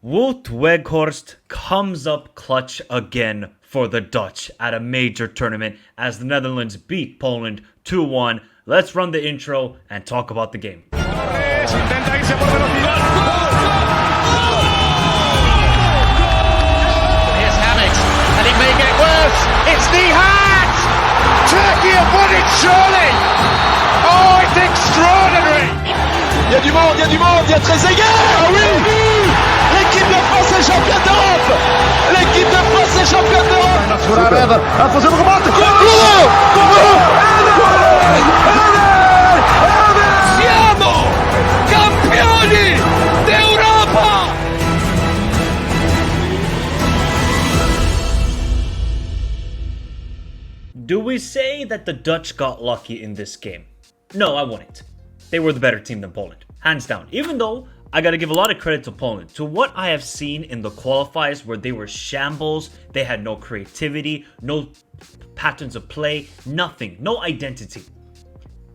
Wout Weghorst comes up clutch again for the Dutch at a major tournament as the Netherlands beat Poland 2-1. Let's run the intro and talk about the game. Intenta irse por velocidad. Here's Hammett, and it may get worse. It's Nihat! Turkey have won it, surely! Oh, it's extraordinary! Il y a du monde, il y a Trezeguet. Ah oui! L'équipe de France est championne d'Europe. L'équipe de France est championne d'Europe. A fazer um remate. Siamo campioni d'Europa. Do we say that the Dutch got lucky in this game? No, I wouldn't. They were the better team than Poland, hands down. Even though I gotta give a lot of credit to Poland. To what I have seen in the qualifiers where they were shambles, they had no creativity, no patterns of play, nothing, no identity.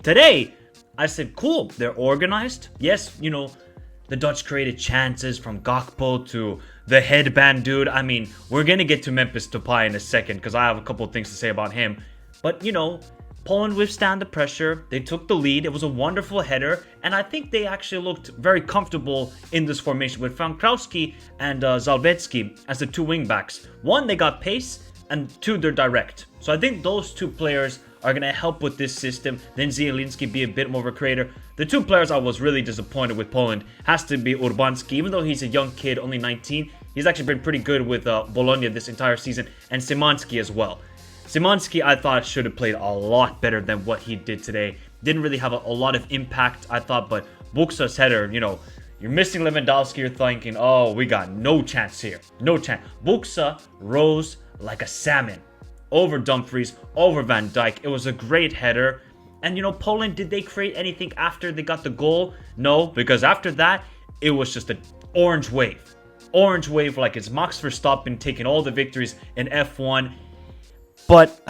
Today, I said, cool, they're organized. Yes, the Dutch created chances from Gakpo to the headband dude. I mean, we're gonna get to Memphis Depay in a second because I have a couple of things to say about him. But, Poland withstand the pressure. They took the lead. It was a wonderful header. And I think they actually looked very comfortable in this formation with Frankowski and Zalewski as the two wingbacks. One, they got pace, and two, they're direct. So I think those two players are going to help with this system. Then Zielinski be a bit more of a creator. The two players I was really disappointed with Poland has to be Urbanski. Even though he's a young kid, only 19, he's actually been pretty good with Bologna this entire season. And Szymanski as well. Szymanski, I thought, should have played a lot better than what he did today. Didn't really have a lot of impact, I thought, but Buksa's header, you're missing Lewandowski, you're thinking, oh, we got no chance here. No chance. Buksa rose like a salmon over Dumfries, over Van Dijk. It was a great header. And, Poland, did they create anything after they got the goal? No, because after that, it was just an orange wave. Orange wave like it's Max Verstappen taking all the victories in F1. But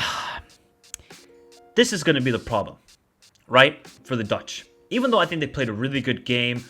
this is going to be the problem, right, for the Dutch. Even though I think they played a really good game,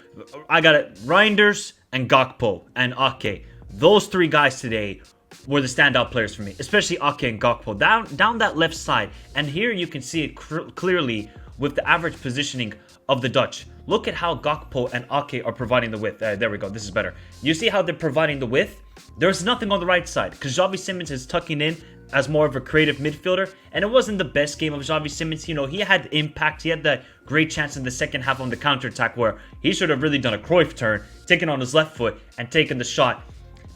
I got it. Reinders and Gakpo and Ake, those three guys today were the standout players for me, especially Ake and Gakpo down that left side. And here you can see it clearly with the average positioning of the Dutch. Look at how Gakpo and Ake are providing the width. There we go. This is better. You see how they're providing the width? There's nothing on the right side because Xavi Simons is tucking in as more of a creative midfielder, and it wasn't the best game of Xavi Simons. He had impact. He had that great chance in the second half on the counterattack where he should have really done a Cruyff turn, taken on his left foot and taken the shot.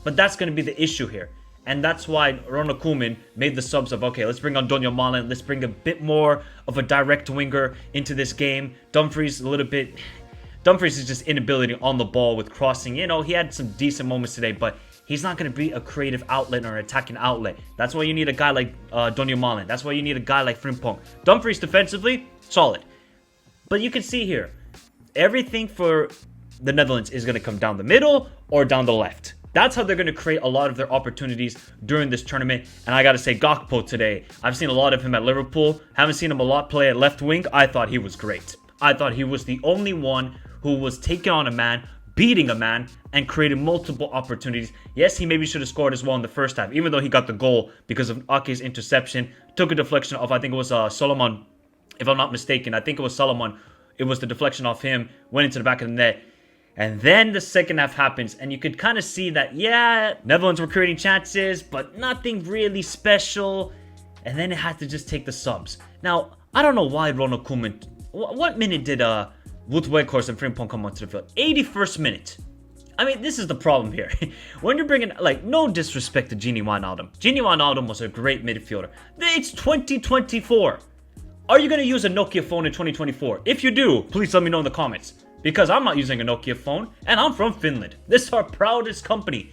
But that's going to be the issue here. And that's why Ronald Koeman made the subs of, okay, let's bring on Donny Malen. Let's bring a bit more of a direct winger into this game. Dumfries is just inability on the ball with crossing. He had some decent moments today, but he's not going to be a creative outlet or an attacking outlet. That's why you need a guy like Donny Malen. That's why you need a guy like Frimpong. Dumfries defensively, solid. But you can see here, everything for the Netherlands is going to come down the middle or down the left. That's how they're going to create a lot of their opportunities during this tournament. And I got to say, Gakpo today, I've seen a lot of him at Liverpool. Haven't seen him a lot play at left wing. I thought he was great. I thought he was the only one who was taking on a man, beating a man, and creating multiple opportunities. Yes, he maybe should have scored as well in the first half, even though he got the goal because of Ake's interception. Took a deflection of, I think it was Solomon, if I'm not mistaken. I think it was Solomon. It was the deflection off him, went into the back of the net. And then the second half happens, and you could kind of see that, yeah, Netherlands were creating chances, but nothing really special. And then it had to just take the subs. Now, I don't know why Ronald Koeman... What minute did Wout Weghorst and Frimpong come onto the field? 81st minute. I mean, this is the problem here. When you're bringing, no disrespect to Gini Wijnaldum. Gini Wijnaldum was a great midfielder. It's 2024. Are you going to use a Nokia phone in 2024? If you do, please let me know in the comments. Because I'm not using a Nokia phone, and I'm from Finland. This is our proudest company.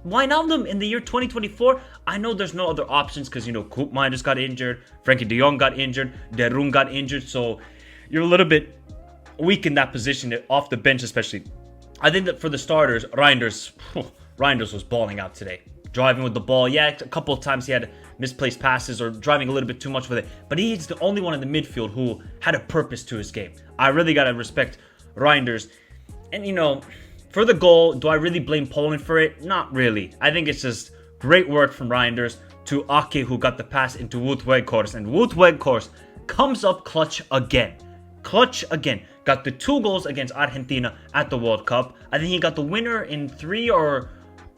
Wijnaldum in the year 2024, I know there's no other options because, Koeman just got injured, Frankie de Jong got injured, De Roon got injured, so you're a little bit weak in that position, off the bench especially. I think that for the starters, Reinders was balling out today. Driving with the ball, yeah, a couple of times he had misplaced passes or driving a little bit too much with it, but he's the only one in the midfield who had a purpose to his game. I really got to respect Reinders. And, For the goal, do I really blame Poland for it? Not really. I think it's just great work from Reinders to Ake, who got the pass into Weghorst. And Weghorst comes up clutch again. Clutch again. Got the 2 goals against Argentina at the World Cup. I think he got the winner in 3 or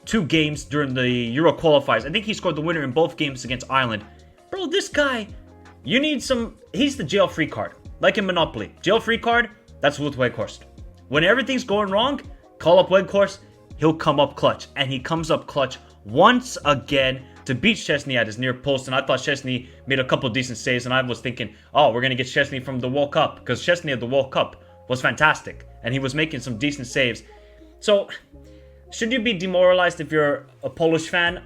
2 games during the Euro qualifiers. I think he scored the winner in both games against Ireland. Bro, this guy, you need some... He's the jail free card. Like in Monopoly. Jail free card, that's Weghorst. When everything's going wrong, call up Weghorst, he'll come up clutch. And he comes up clutch once again to beat Szczesny at his near post. And I thought Szczesny made a couple decent saves. And I was thinking, oh, we're going to get Szczesny from the World Cup. Because Szczesny at the World Cup was fantastic. And he was making some decent saves. So, should you be demoralized if you're a Polish fan?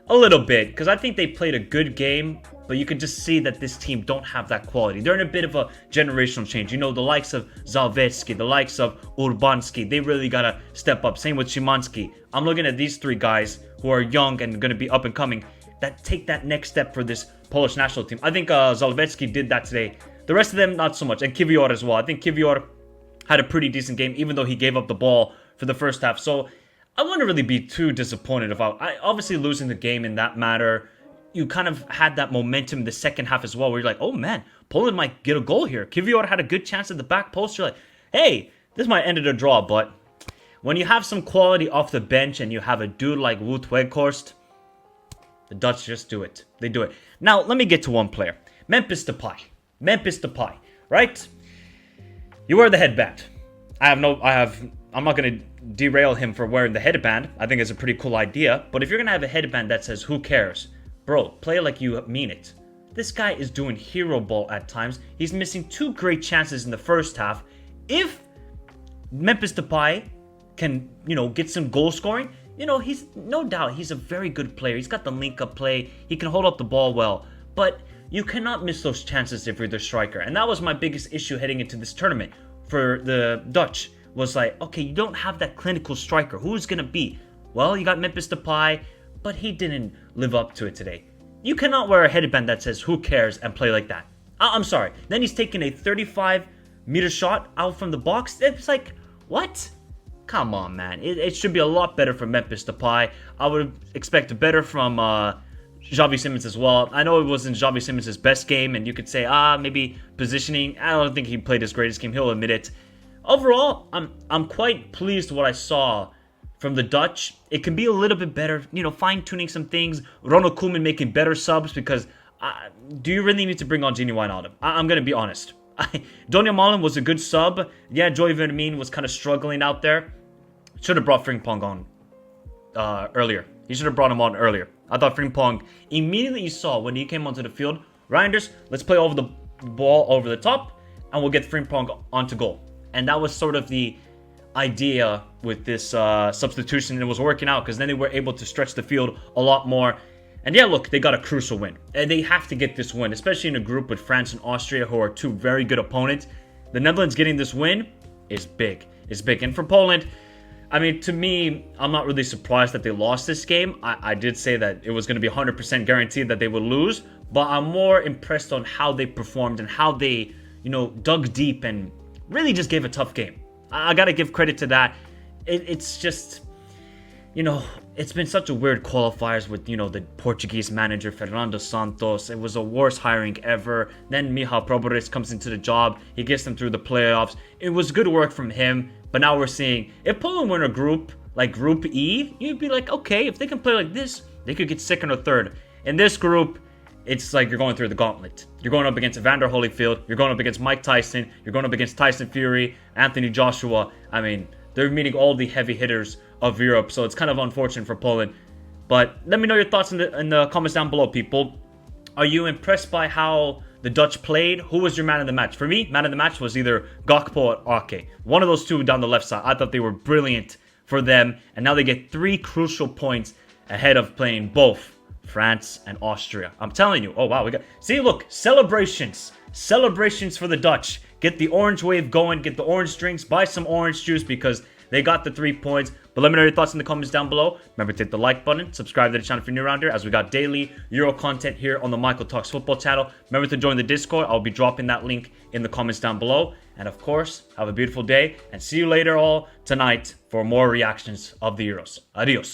A little bit. Because I think they played a good game. But you could just see that this team don't have that quality. They're in a bit of a generational change. You know, the likes of Zalewski, the likes of Urbanski, they really got to step up. Same with Szymanski. I'm looking at these 3 guys who are young and going to be up and coming that take that next step for this Polish national team. I think Zalewski did that today. The rest of them, not so much. And Kiwior as well. I think Kiwior had a pretty decent game, even though he gave up the ball for the first half. So I wouldn't really be too disappointed about obviously losing the game in that matter. You kind of had that momentum in the second half as well, where you're like, oh man, Poland might get a goal here. Kiwior had a good chance at the back post. You're like, hey, this might end in a draw. But when you have some quality off the bench and you have a dude like Weghorst, the Dutch just do it. They do it. Now, let me get to one player. Memphis Depay. Memphis Depay, right? You wear the headband. I'm not going to derail him for wearing the headband. I think it's a pretty cool idea. But if you're going to have a headband that says, who cares? Bro, play like you mean it. This guy is doing hero ball at times. He's missing 2 great chances in the first half. If Memphis Depay can, get some goal scoring, he's no doubt he's a very good player. He's got the link-up play. He can hold up the ball well. But you cannot miss those chances if you're the striker. And that was my biggest issue heading into this tournament for the Dutch. Was like, okay, you don't have that clinical striker. Who's going to be? Well, you got Memphis Depay, but he didn't live up to it today. You cannot wear a headband that says, who cares, and play like that. I'm sorry. Then he's taking a 35-meter shot out from the box. It's like, what? Come on, man. It should be a lot better from Memphis Depay. I would expect better from Xavi Simons as well. I know it wasn't Xavi Simons' best game, and you could say, maybe positioning. I don't think he played his greatest game. He'll admit it. Overall, I'm quite pleased with what I saw from the Dutch. It can be a little bit better, fine-tuning some things. Ronald Koeman making better subs because do you really need to bring on Gini Wijnaldum? I'm going to be honest. Donny Malen was a good sub. Yeah, Joey Vermin was kind of struggling out there. Should have brought Frimpong on earlier. He should have brought him on earlier. I thought Frimpong, immediately you saw when he came onto the field, Reinders, let's play over the ball over the top, and we'll get Frimpong onto goal. And that was sort of the idea with this substitution, and it was working out because then they were able to stretch the field a lot more. And yeah, look, they got a crucial win. And they have to get this win, especially in a group with France and Austria, who are 2 very good opponents. The Netherlands getting this win is big. It's big. And for Poland, I mean, to me, I'm not really surprised that they lost this game. I did say that it was going to be 100% guaranteed that they would lose, but I'm more impressed on how they performed and how they, dug deep and really just gave a tough game. I got to give credit to that. It's just, it's been such a weird qualifiers with, the Portuguese manager, Fernando Santos. It was the worst hiring ever. Then Michal Proboris comes into the job. He gets them through the playoffs. It was good work from him. But now we're seeing, if Poland were in a group, like Group E, you'd be like, okay, if they can play like this, they could get second or third. In this group, it's like you're going through the gauntlet. You're going up against Evander Holyfield. You're going up against Mike Tyson. You're going up against Tyson Fury, Anthony Joshua. I mean, they're meeting all the heavy hitters of Europe, so it's kind of unfortunate for Poland. But let me know your thoughts in the comments down below, people. Are you impressed by how the Dutch played? Who was your man of the match? For me, man of the match was either Gakpo or Ake. One of those 2 down the left side. I thought they were brilliant for them, and now they get 3 crucial points ahead of playing both France and Austria. I'm telling you. Oh, wow. See, look. Celebrations. Celebrations for the Dutch. Get the orange wave going. Get the orange drinks. Buy some orange juice because they got the 3 points. But But let me know your thoughts in the comments down below. Remember to hit the like button, subscribe to the channel if you're new around here, as we got daily Euro content here on the Michael Talks Football channel. Remember to join the Discord. I'll be dropping that link in the comments down below. And of course, have a beautiful day and see you later all tonight for more reactions of the Euros. Adios.